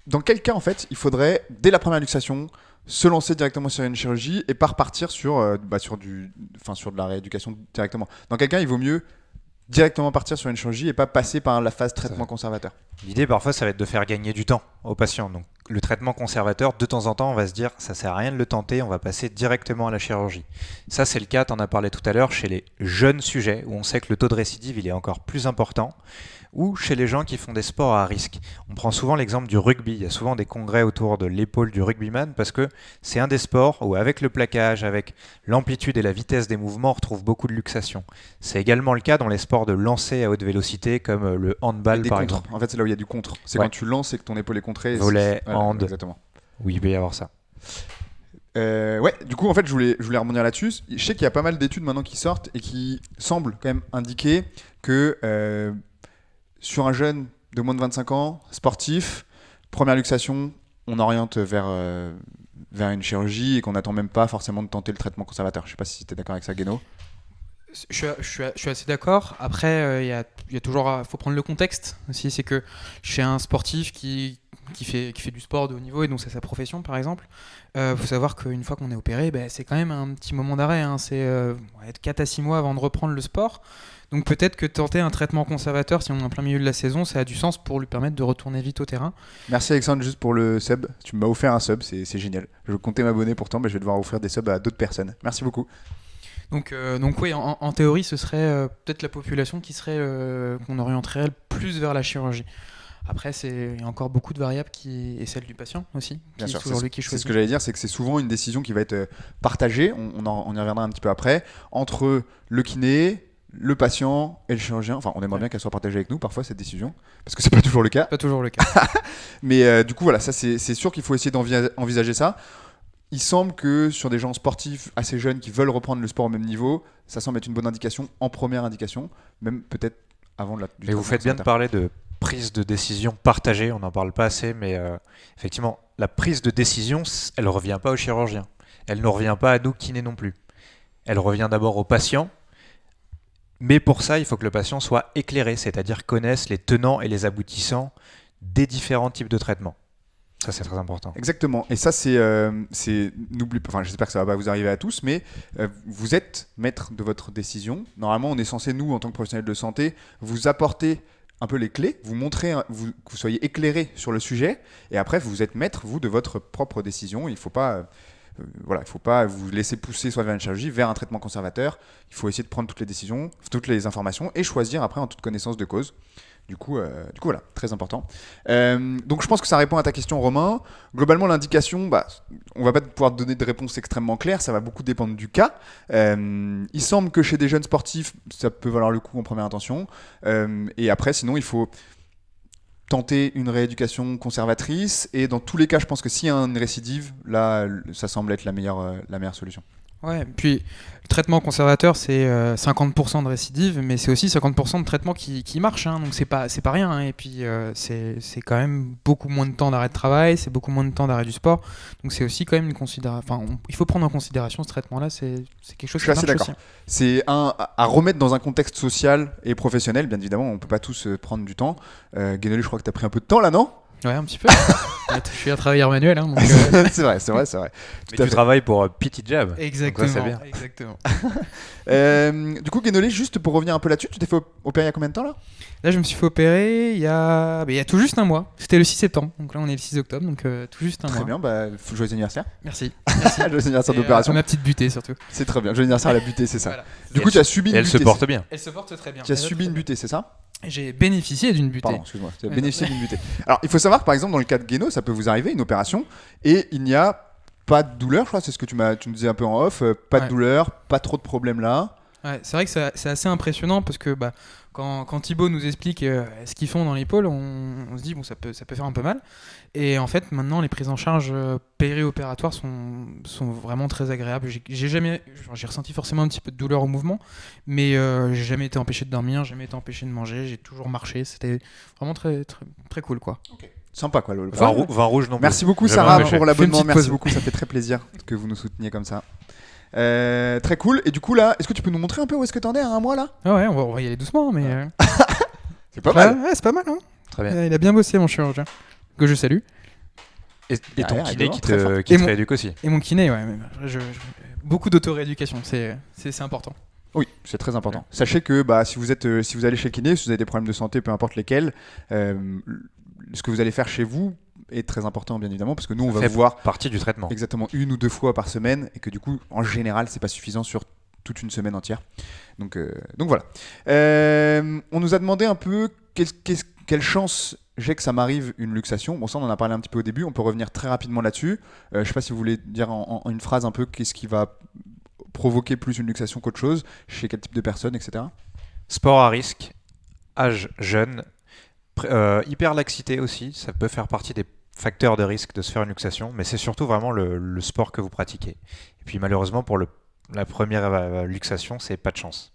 Speaker 5: dans quel cas en fait, il faudrait dès la première luxation se lancer directement sur une chirurgie et pas repartir sur de la rééducation directement? Dans quel cas il vaut mieux directement partir sur une chirurgie et pas passer par la phase traitement conservateur?
Speaker 7: L'idée parfois ça va être de faire gagner du temps aux patients. Donc le traitement conservateur, de temps en temps on va se dire ça sert à rien de le tenter, on va passer directement à la chirurgie. Ça c'est le cas, tu en as parlé tout à l'heure, chez les jeunes sujets où on sait que le taux de récidive il est encore plus important, ou chez les gens qui font des sports à risque. On prend souvent l'exemple du rugby. Il y a souvent des congrès autour de l'épaule du rugbyman parce que c'est un des sports où avec le plaquage, avec l'amplitude et la vitesse des mouvements, on retrouve beaucoup de luxation. C'est également le cas dans les sports de lancer à haute vélocité comme le handball
Speaker 2: Des
Speaker 7: par
Speaker 2: contres.
Speaker 7: exemple.
Speaker 2: En fait, c'est là où il y a du contre. C'est
Speaker 7: Ouais.
Speaker 2: quand tu lances et que ton épaule est contrée. et
Speaker 7: Volley,
Speaker 2: voilà,
Speaker 7: hand.
Speaker 2: Exactement.
Speaker 7: Oui, il peut y avoir ça.
Speaker 2: Ouais, du coup, en fait, je voulais rebondir là-dessus. Je sais qu'il y a pas mal d'études maintenant qui sortent et qui semblent quand même indiquer que sur un jeune de moins de 25 ans, sportif, première luxation, on oriente vers une chirurgie et qu'on n'attend même pas forcément de tenter le traitement conservateur. Je sais pas si tu es d'accord avec ça, Guéno.
Speaker 6: Je suis assez d'accord. Après, il y a toujours, faut prendre le contexte aussi. C'est que chez un sportif qui fait du sport de haut niveau et donc c'est sa profession par exemple, faut savoir qu'une fois qu'on est opéré, c'est quand même un petit moment d'arrêt. C'est 4 à 6 mois avant de reprendre le sport. Donc peut-être que tenter un traitement conservateur si on est en plein milieu de la saison, ça a du sens pour lui permettre de retourner vite au terrain.
Speaker 2: Merci Alexandre juste pour le sub. Tu m'as offert un sub, c'est génial. Je comptais m'abonner pourtant, mais je vais devoir offrir des subs à d'autres personnes. Merci beaucoup.
Speaker 6: Donc oui, en théorie, ce serait peut-être la population qui serait qu'on orienterait plus vers la chirurgie. Après, il y a encore beaucoup de variables et celle du patient aussi.
Speaker 2: Bien sûr,
Speaker 6: toujours lui qui
Speaker 2: c'est
Speaker 6: choisit.
Speaker 2: ce que j'allais dire, c'est que c'est souvent une décision qui va être partagée, on y reviendra un petit peu après, entre le kiné, le patient et le chirurgien. Enfin, on aimerait bien qu'elle soit partagée avec nous parfois cette décision, parce que c'est pas toujours le cas.
Speaker 6: Pas toujours le cas.
Speaker 2: Mais du coup, voilà, ça c'est sûr qu'il faut essayer d'envisager ça. Il semble que sur des gens sportifs assez jeunes qui veulent reprendre le sport au même niveau, ça semble être une bonne indication, en première indication, même peut-être avant du
Speaker 7: Mais vous faites bien de parler de prise de décision partagée, on n'en parle pas assez, mais effectivement, la prise de décision, elle ne revient pas au chirurgien. Elle ne revient pas à nous kinés non plus. Elle revient d'abord au patient, mais pour ça, il faut que le patient soit éclairé, c'est-à-dire connaisse les tenants et les aboutissants des différents types de traitements. Ça, c'est très important.
Speaker 2: Exactement. Et ça, n'oublie pas. Enfin, j'espère que ça va pas vous arriver à tous, mais vous êtes maître de votre décision. Normalement, on est censé, nous, en tant que professionnels de santé, vous apporter un peu les clés, vous montrer, que vous soyez éclairé sur le sujet, et après, vous êtes maître, vous, de votre propre décision. Il ne faut pas vous laisser pousser soit vers une chirurgie, vers un traitement conservateur. Il faut essayer de prendre toutes les décisions, toutes les informations, et choisir après en toute connaissance de cause. Du coup, voilà, très important. Donc, je pense que ça répond à ta question, Romain. Globalement, l'indication, on va pas pouvoir donner de réponse extrêmement claire. Ça va beaucoup dépendre du cas. Il semble que chez des jeunes sportifs, ça peut valoir le coup en première intention. Et après, sinon, il faut tenter une rééducation conservatrice. Et dans tous les cas, je pense que s'il y a une récidive, là, ça semble être la meilleure solution.
Speaker 6: Ouais, puis le traitement conservateur, c'est 50% de récidive, mais c'est aussi 50% de traitement qui marche, donc c'est pas rien, hein. Et puis c'est quand même beaucoup moins de temps d'arrêt de travail, c'est beaucoup moins de temps d'arrêt du sport, donc c'est aussi quand même une considération. Enfin, il faut prendre en considération ce traitement-là, c'est quelque chose qui marche aussi. Je suis assez d'accord.
Speaker 2: C'est à remettre dans un contexte social et professionnel, bien évidemment, on peut pas tous prendre du temps. Guénolé, je crois que tu as pris un peu de temps là, non ?
Speaker 6: Ouais, un petit peu. Je suis un travailleur manuel. Donc,
Speaker 2: c'est vrai.
Speaker 7: Mais tu travailles pour Petit Jab.
Speaker 6: Exactement.
Speaker 7: Donc ça, c'est bien.
Speaker 6: Exactement.
Speaker 2: Du coup, Guénolé, juste pour revenir un peu là-dessus, tu t'es fait opérer il y a combien de temps là ?
Speaker 6: Là, je me suis fait opérer il y a tout juste un mois. C'était le 6 septembre. Donc là, on est le 6 octobre. Donc tout juste un mois.
Speaker 2: Très bien. Joyeux anniversaire.
Speaker 6: Merci.
Speaker 2: Joyeux anniversaire d'opération.
Speaker 6: Ma petite butée surtout.
Speaker 2: C'est très bien. Joyeux anniversaire à la butée, c'est ça.
Speaker 6: Voilà.
Speaker 2: Du coup, tu as subi une butée.
Speaker 7: Elle se porte bien.
Speaker 6: Elle se porte très bien.
Speaker 2: Tu as subi une butée, c'est ça ?
Speaker 6: J'ai bénéficié d'une butée.
Speaker 2: Pardon, excuse-moi. Tu as bénéficié d'une butée. Alors, il faut savoir que par exemple, dans le cas de Guéno, ça peut vous arriver, une opération, et il n'y a pas de douleur, je crois, c'est ce que tu me disais un peu en off, pas de douleur, pas trop de problèmes là.
Speaker 6: Ouais, c'est vrai que c'est assez impressionnant parce que quand Thibaut nous explique ce qu'ils font dans l'épaule, on se dit ça peut faire un peu mal. Et en fait, maintenant, les prises en charge périopératoires sont vraiment très agréables. J'ai ressenti forcément un petit peu de douleur au mouvement, mais j'ai jamais été empêché de dormir, jamais été empêché de manger, j'ai toujours marché. C'était vraiment très, très, très cool, quoi.
Speaker 2: Okay. Sympa, quoi.
Speaker 7: Vin rouge non plus.
Speaker 2: Merci beaucoup, Sarah, pour l'abonnement. Merci beaucoup, ça fait très plaisir que vous nous souteniez comme ça. Très cool. Et du coup, là, est-ce que tu peux nous montrer un peu où est-ce que t'en es à un mois là ?
Speaker 6: Ouais, on va y aller doucement, mais.
Speaker 2: C'est pas mal.
Speaker 6: Ouais, c'est pas mal, hein.
Speaker 7: Très bien.
Speaker 6: Il a bien bossé, mon chirurgien, que je salue.
Speaker 7: Et ton kiné qui te rééduque aussi.
Speaker 6: Et mon kiné, ouais. Beaucoup d'auto-rééducation, c'est important.
Speaker 2: Oui, c'est très important. Ouais. Sachez que si vous allez chez le kiné, si vous avez des problèmes de santé, peu importe lesquels, ce que vous allez faire chez vous est très important, bien évidemment, parce que nous, on va vous voir
Speaker 7: partie du traitement.
Speaker 2: Exactement 1 ou 2 fois par semaine, et que du coup, en général, c'est pas suffisant sur toute une semaine entière. Donc voilà. On nous a demandé un peu quelle chance j'ai que ça m'arrive une luxation. Bon, ça, on en a parlé un petit peu au début. On peut revenir très rapidement là-dessus. Je sais pas si vous voulez dire en une phrase un peu qu'est-ce qui va provoquer plus une luxation qu'autre chose, chez quel type de personnes, etc.
Speaker 7: Sport à risque, âge jeune, hyperlaxité aussi, ça peut faire partie des facteurs de risque de se faire une luxation, mais c'est surtout vraiment le sport que vous pratiquez. Et puis malheureusement, pour la première luxation, c'est pas de chance.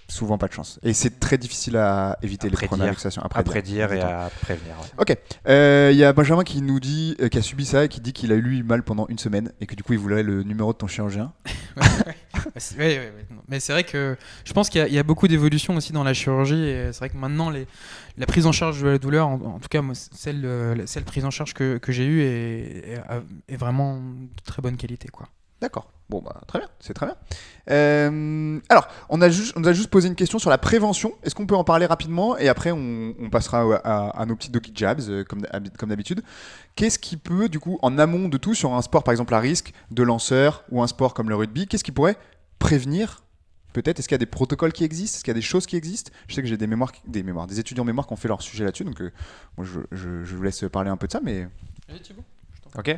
Speaker 2: Souvent pas de chance. Et c'est très difficile à éviter les premières luxations.
Speaker 7: À prédire et à prévenir. Ouais.
Speaker 2: Ok. Il y a Benjamin qui nous dit, qui a subi ça et qui dit qu'il a eu lui mal pendant une semaine et que du coup il voulait le numéro de ton chirurgien.
Speaker 6: Ouais. Mais c'est vrai que je pense qu'il y a beaucoup d'évolutions aussi dans la chirurgie et c'est vrai que maintenant la prise en charge de la douleur, en tout cas moi, celle prise en charge que j'ai eue est vraiment de très bonne qualité, quoi.
Speaker 2: D'accord. Bon, bah, très bien, c'est très bien. Alors, on nous a juste posé une question sur la prévention. Est-ce qu'on peut en parler rapidement et après on passera à nos petits doggy jabs comme d'habitude. Qu'est-ce qui peut, du coup, en amont de tout, sur un sport par exemple à risque de lanceur ou un sport comme le rugby, qu'est-ce qui pourrait prévenir peut-être? Est-ce qu'il y a des protocoles qui existent? Est-ce qu'il y a des choses qui existent? Je sais que j'ai des étudiants mémoire qui ont fait leur sujet là-dessus, donc moi je vous laisse parler un peu de ça, mais...
Speaker 6: Allez, Thibaut.
Speaker 7: Ok.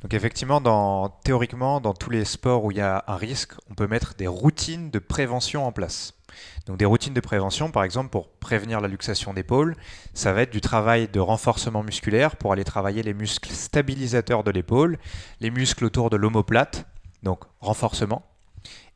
Speaker 7: Donc effectivement, théoriquement, dans tous les sports où il y a un risque, on peut mettre des routines de prévention en place. Donc des routines de prévention, par exemple, pour prévenir la luxation d'épaule, ça va être du travail de renforcement musculaire pour aller travailler les muscles stabilisateurs de l'épaule, les muscles autour de l'omoplate, donc renforcement.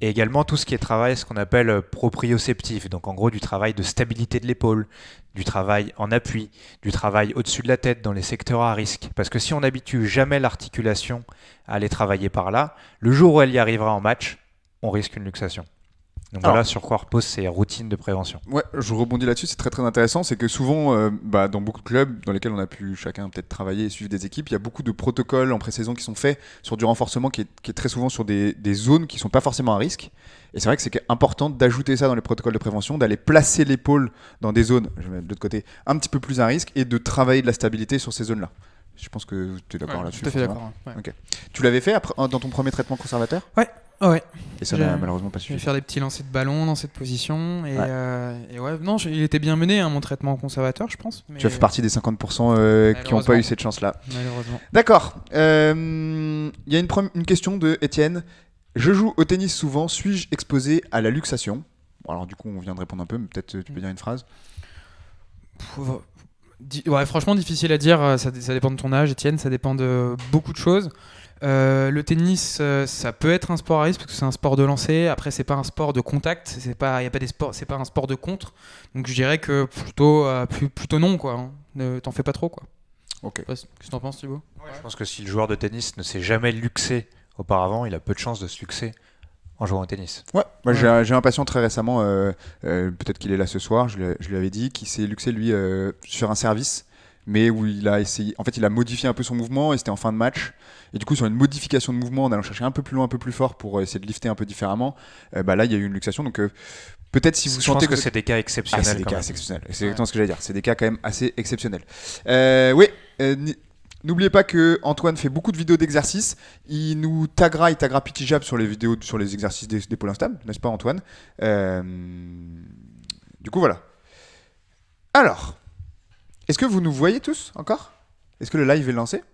Speaker 7: Et également tout ce qui est travail, ce qu'on appelle proprioceptif, donc en gros du travail de stabilité de l'épaule, du travail en appui, du travail au-dessus de la tête dans les secteurs à risque. Parce que si on n'habitue jamais l'articulation à aller travailler par là, le jour où elle y arrivera en match, on risque une luxation. Donc voilà sur quoi reposent ces routines de prévention.
Speaker 2: Ouais, je rebondis là-dessus, c'est très très intéressant. C'est que souvent, dans beaucoup de clubs dans lesquels on a pu chacun peut-être travailler et suivre des équipes, il y a beaucoup de protocoles en pré-saison qui sont faits sur du renforcement qui est très souvent sur des zones qui ne sont pas forcément à risque. Et c'est vrai que c'est important d'ajouter ça dans les protocoles de prévention, d'aller placer l'épaule dans des zones, je vais mettre de l'autre côté, un petit peu plus à risque et de travailler de la stabilité sur ces zones-là. Je pense que tu es d'accord là-dessus.
Speaker 6: Tout à fait d'accord. Ouais.
Speaker 2: Okay. Tu l'avais fait dans ton premier traitement conservateur?
Speaker 6: Ouais.
Speaker 2: Et ça n'a malheureusement pas suffi.
Speaker 6: Je vais faire des petits lancers de ballon dans cette position. Et ouais, non, il était bien mené, mon traitement conservateur, je pense. Mais...
Speaker 2: Tu as fait partie des 50% qui n'ont pas eu cette chance-là.
Speaker 6: Malheureusement.
Speaker 2: D'accord. Il y a une question de Étienne. Je joue au tennis souvent. Suis-je exposé à la luxation? Bon, alors du coup, on vient de répondre un peu, mais peut-être tu peux dire une phrase.
Speaker 6: Ouais, franchement, difficile à dire. Ça dépend de ton âge, Étienne. Ça dépend de beaucoup de choses. Le tennis, ça peut être un sport à risque parce que c'est un sport de lancer. Après, c'est pas un sport de contact. C'est pas un sport de contre. Donc, je dirais que plutôt non, quoi. Hein. Ne t'en fais pas trop, quoi.
Speaker 2: Ok.
Speaker 6: Qu'est-ce que t'en penses, Thibaut?
Speaker 7: Je pense que si le joueur de tennis ne s'est jamais luxé auparavant, il a peu de chances de se luxer en jouant au tennis.
Speaker 2: Ouais. Moi, j'ai un patient très récemment, peut-être qu'il est là ce soir. Je lui avais dit qu'il s'est luxé lui sur un service, mais où il a essayé. En fait, il a modifié un peu son mouvement et c'était en fin de match. Et du coup, sur une modification de mouvement, en allant chercher un peu plus loin, un peu plus fort pour essayer de lifter un peu différemment, là, il y a eu une luxation. Donc, peut-être si vous sentez
Speaker 7: que c'est des cas exceptionnels.
Speaker 2: C'est des cas exceptionnels. C'est exactement ce que j'allais dire. C'est des cas quand même assez exceptionnels. Oui. N'oubliez pas que Antoine fait beaucoup de vidéos d'exercices. Il taguera Petit Jab sur les vidéos, sur les exercices d'épaule instable, n'est-ce pas, Antoine? Du coup, voilà. Alors, est-ce que vous nous voyez tous encore? Est-ce que le live est lancé?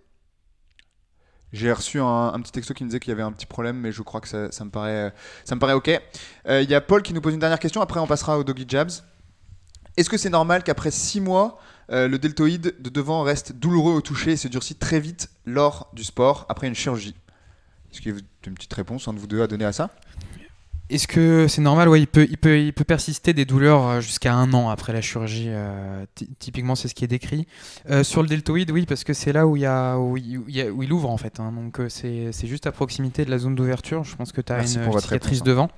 Speaker 2: J'ai reçu un petit texto qui me disait qu'il y avait un petit problème, mais je crois que ça me paraît OK. Il y a Paul qui nous pose une dernière question. Après, on passera aux doggy jabs. Est-ce que c'est normal qu'après 6 mois, le deltoïde de devant reste douloureux au toucher et se durcit très vite lors du sport après une chirurgie? Est-ce qu'il y a une petite réponse, un de vous deux, à donner à ça?
Speaker 6: Est-ce que c'est normal? Ouais, il peut persister des douleurs jusqu'à 1 an après la chirurgie. Typiquement, c'est ce qui est décrit. Sur le deltoïde, oui, parce que c'est là où il ouvre en fait. Hein, donc c'est juste à proximité de la zone d'ouverture. Je pense que tu as une cicatrice devant.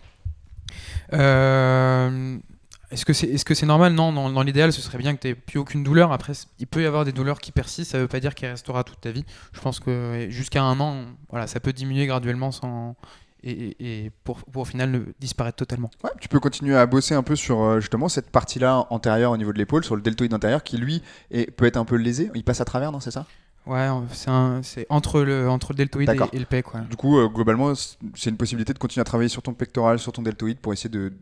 Speaker 6: Est-ce que c'est normal? Non, dans l'idéal, ce serait bien que tu n'aies plus aucune douleur. Après, il peut y avoir des douleurs qui persistent. Ça ne veut pas dire qu'elle restera toute ta vie. Je pense que jusqu'à 1 an, voilà, ça peut diminuer graduellement et pour au final ne disparaître totalement.
Speaker 2: Ouais, tu peux continuer à bosser un peu sur justement cette partie-là antérieure au niveau de l'épaule, sur le deltoïde antérieur qui lui peut être un peu lésé. Il passe à travers, non? C'est ça?
Speaker 6: Ouais, c'est entre le deltoïde
Speaker 2: D'accord.
Speaker 6: et le pec. Ouais.
Speaker 2: Du coup, globalement, c'est une possibilité de continuer à travailler sur ton pectoral, sur ton deltoïde pour essayer de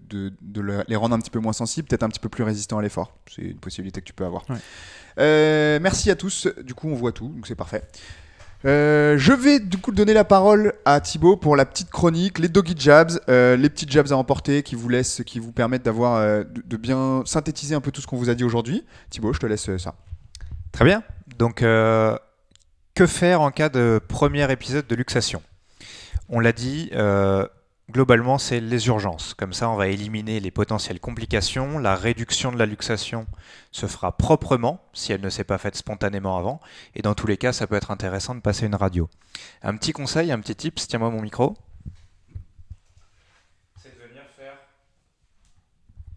Speaker 2: les rendre un petit peu moins sensibles, peut-être un petit peu plus résistants à l'effort. C'est une possibilité que tu peux avoir.
Speaker 6: Ouais.
Speaker 2: Merci à tous. Du coup, on voit tout, donc c'est parfait. Je vais du coup donner la parole à Thibaut pour la petite chronique, les doggy jabs, les petites jabs à emporter qui vous permettent d'avoir de bien synthétiser un peu tout ce qu'on vous a dit aujourd'hui. Thibaut, je te laisse ça.
Speaker 7: Très bien. Donc, que faire en cas de premier épisode de luxation ? On l'a dit, globalement, c'est les urgences. Comme ça, on va éliminer les potentielles complications. La réduction de la luxation se fera proprement, si elle ne s'est pas faite spontanément avant. Et dans tous les cas, ça peut être intéressant de passer une radio. Un petit conseil, un petit tips, tiens-moi mon micro. C'est de venir faire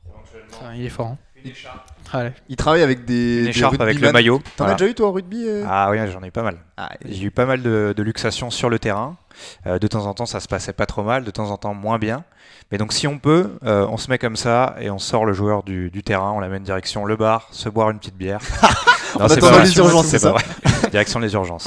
Speaker 7: éventuellement
Speaker 6: Il est fort. Hein.
Speaker 7: une écharpe.
Speaker 6: Ouais.
Speaker 2: Il travaille avec
Speaker 7: Une écharpe avec le
Speaker 2: rugbyman.
Speaker 7: maillot.
Speaker 2: T'en as
Speaker 7: Voilà.
Speaker 2: déjà eu toi au rugby
Speaker 7: Ah oui, j'en ai eu pas mal. J'ai eu pas mal de luxations sur le terrain. De temps en temps, ça se passait pas trop mal, de temps en temps, moins bien. Mais donc, si on peut, on se met comme ça et on sort le joueur du terrain, on l'amène direction le bar, se boire une petite bière.
Speaker 2: On
Speaker 7: c'est
Speaker 2: attend
Speaker 7: pas
Speaker 2: dans
Speaker 7: vrai.
Speaker 2: les urgences,
Speaker 7: C'est
Speaker 2: c'est
Speaker 7: pas
Speaker 2: ça
Speaker 7: vrai. Direction les urgences.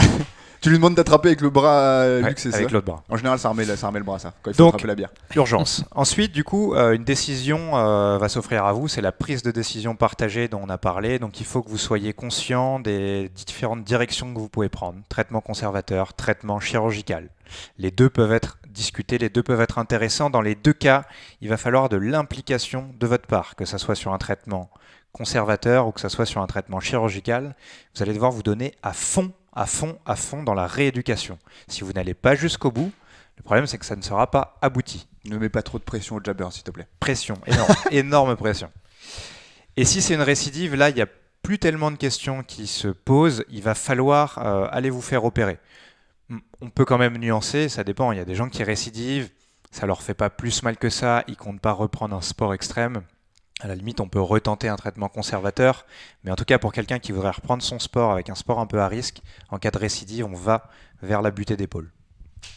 Speaker 2: Tu lui demandes d'attraper avec le bras luxe, c'est ça
Speaker 7: avec l'autre bras.
Speaker 2: En général, ça remet le bras, ça, quand il faut
Speaker 7: Donc,
Speaker 2: attraper la bière.
Speaker 7: Urgence. Ensuite, du coup, une décision va s'offrir à vous. C'est la prise de décision partagée dont on a parlé. Donc, il faut que vous soyez conscient des différentes directions que vous pouvez prendre. Traitement conservateur, traitement chirurgical. Les deux peuvent être discutés, les deux peuvent être intéressants. Dans les deux cas, il va falloir de l'implication de votre part, que ce soit sur un traitement conservateur ou que ce soit sur un traitement chirurgical. Vous allez devoir vous donner à fond dans la rééducation. Si vous n'allez pas jusqu'au bout, le problème c'est que ça ne sera pas abouti.
Speaker 2: Ne mets pas trop de pression au jabber, s'il te plaît.
Speaker 7: Pression, énorme, énorme pression. Et si c'est une récidive, là, il n'y a plus tellement de questions qui se posent. Il va falloir aller vous faire opérer. On peut quand même nuancer, ça dépend. Il y a des gens qui récidivent, ça leur fait pas plus mal que ça, ils comptent pas reprendre un sport extrême. À la limite, on peut retenter un traitement conservateur, mais en tout cas, pour quelqu'un qui voudrait reprendre son sport avec un sport un peu à risque, en cas de récidive, on va vers la butée d'épaule.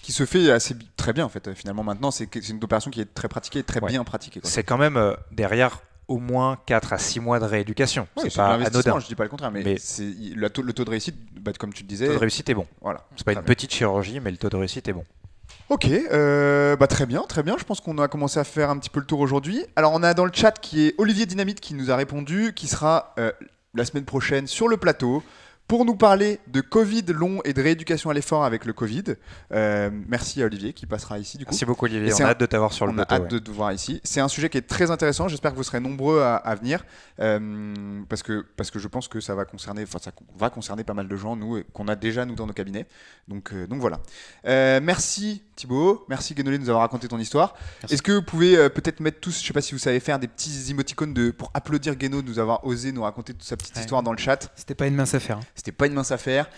Speaker 2: Qui se fait très bien, en fait. Finalement, maintenant, c'est une opération qui est très pratiquée, très bien pratiquée. Quoi.
Speaker 7: C'est quand même derrière au moins 4 à 6 mois de rééducation.
Speaker 2: Ouais,
Speaker 7: c'est pas
Speaker 2: de
Speaker 7: anodin.
Speaker 2: je dis pas le contraire, mais le taux de réussite, comme tu le disais.
Speaker 7: Le taux de réussite est bon.
Speaker 2: Voilà,
Speaker 7: c'est pas
Speaker 2: très
Speaker 7: une
Speaker 2: bien.
Speaker 7: petite chirurgie, mais le taux de réussite est bon.
Speaker 2: Ok, très bien. Je pense qu'on a commencé à faire un petit peu le tour aujourd'hui. Alors, on a dans le chat qui est Olivier Dynamite qui nous a répondu, qui sera la semaine prochaine sur le plateau pour nous parler de Covid long et de rééducation à l'effort avec le Covid. Merci à Olivier qui passera ici du coup.
Speaker 7: Merci beaucoup Olivier, on a hâte de t'avoir sur le plateau.
Speaker 2: On a hâte de te voir ici. C'est un sujet qui est très intéressant, j'espère que vous serez nombreux à venir parce que je pense que ça va concerner pas mal de gens, nous, qu'on a déjà nous dans nos cabinets. Donc voilà. Merci Thibaut, merci Guénolé de nous avoir raconté ton histoire.
Speaker 6: Merci.
Speaker 2: Est-ce que vous pouvez peut-être mettre tous, je sais pas si vous savez faire des petits émoticônes pour applaudir Guéno de nous avoir osé nous raconter toute sa petite histoire dans le chat.
Speaker 6: C'était pas une mince affaire. Hein.
Speaker 2: C'était pas une mince affaire.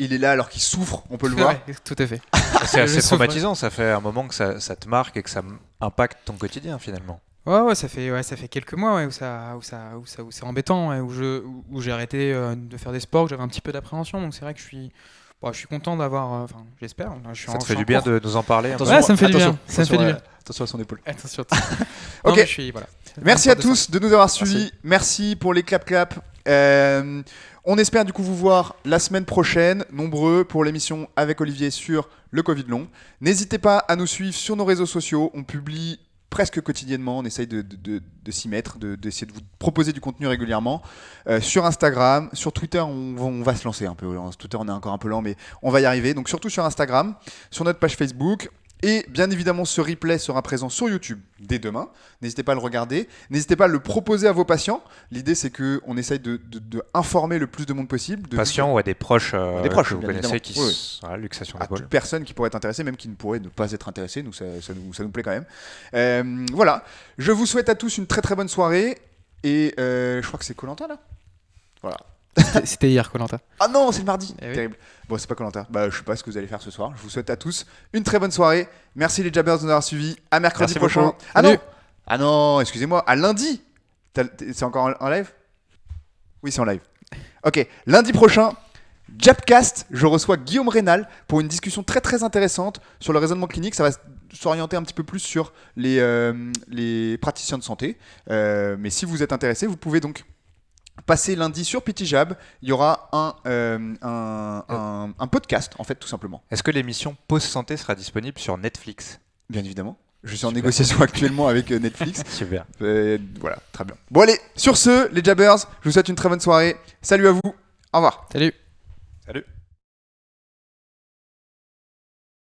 Speaker 2: Il est là alors qu'il souffre, on peut le voir.
Speaker 6: Ouais, tout à fait.
Speaker 7: C'est assez traumatisant, ça fait un moment que ça te marque et que ça impacte ton quotidien finalement.
Speaker 6: Ouais, ça fait quelques mois où c'est embêtant, où j'ai arrêté de faire des sports, que j'avais un petit peu d'appréhension, donc c'est vrai que je suis content d'avoir, j'espère.
Speaker 7: Ça te fait du bien de nous en parler.
Speaker 6: Ouais, ça me fait du bien. Ça me fait du bien.
Speaker 2: Attention à son épaule.
Speaker 6: Attention.
Speaker 2: Ok.
Speaker 6: Non, voilà.
Speaker 2: Merci à tous de nous avoir suivis. Merci pour les clap. On espère du coup vous voir la semaine prochaine, nombreux pour l'émission avec Olivier sur le Covid long. N'hésitez pas à nous suivre sur nos réseaux sociaux. On publie presque quotidiennement. On essaye de s'y mettre, d'essayer de vous proposer du contenu régulièrement. Sur Instagram, sur Twitter, on va se lancer un peu. Sur Twitter, on est encore un peu lent, mais on va y arriver. Donc surtout sur Instagram, sur notre page Facebook. Et bien évidemment, ce replay sera présent sur YouTube dès demain. N'hésitez pas à le regarder. N'hésitez pas à le proposer à vos patients. L'idée, c'est qu'on essaye de informer le plus de monde possible.
Speaker 7: Patients ou à des proches, que vous connaissez qui
Speaker 2: sont
Speaker 7: luxation
Speaker 2: à
Speaker 7: d'épaule.
Speaker 2: toute personne qui pourrait être intéressée, même qui ne pourrait ne pas être intéressée. Nous, ça nous plaît quand même. Voilà. Je vous souhaite à tous une très très bonne soirée. Et je crois que c'est Koh-Lanta là. Voilà.
Speaker 6: C'était hier, Koh-Lanta.
Speaker 2: Ah non, c'est le mardi.
Speaker 6: Eh oui.
Speaker 2: Terrible. Bon, c'est pas Koh-Lanta. Je sais pas ce que vous allez faire ce soir. Je vous souhaite à tous une très bonne soirée. Merci les Jabbers de nous avoir suivis. À mercredi
Speaker 7: Merci
Speaker 2: prochain.
Speaker 7: beaucoup.
Speaker 2: Ah non, excusez-moi. À lundi. C'est encore en live ? Oui, c'est en live. Ok, lundi prochain, Jabcast. Je reçois Guillaume Rénal pour une discussion très très intéressante sur le raisonnement clinique. Ça va s'orienter un petit peu plus sur les praticiens de santé. Mais si vous êtes intéressé, vous pouvez donc passez lundi sur Pitijab. Il y aura un podcast, en fait, tout simplement.
Speaker 7: Est-ce que l'émission Pause Santé sera disponible sur Netflix?
Speaker 2: Bien évidemment. Je suis en négociation actuellement avec Netflix.
Speaker 7: Super.
Speaker 2: Voilà, très bien. Bon allez, sur ce, les Jabbers, je vous souhaite une très bonne soirée. Salut à vous. Au revoir.
Speaker 6: Salut.
Speaker 7: Salut.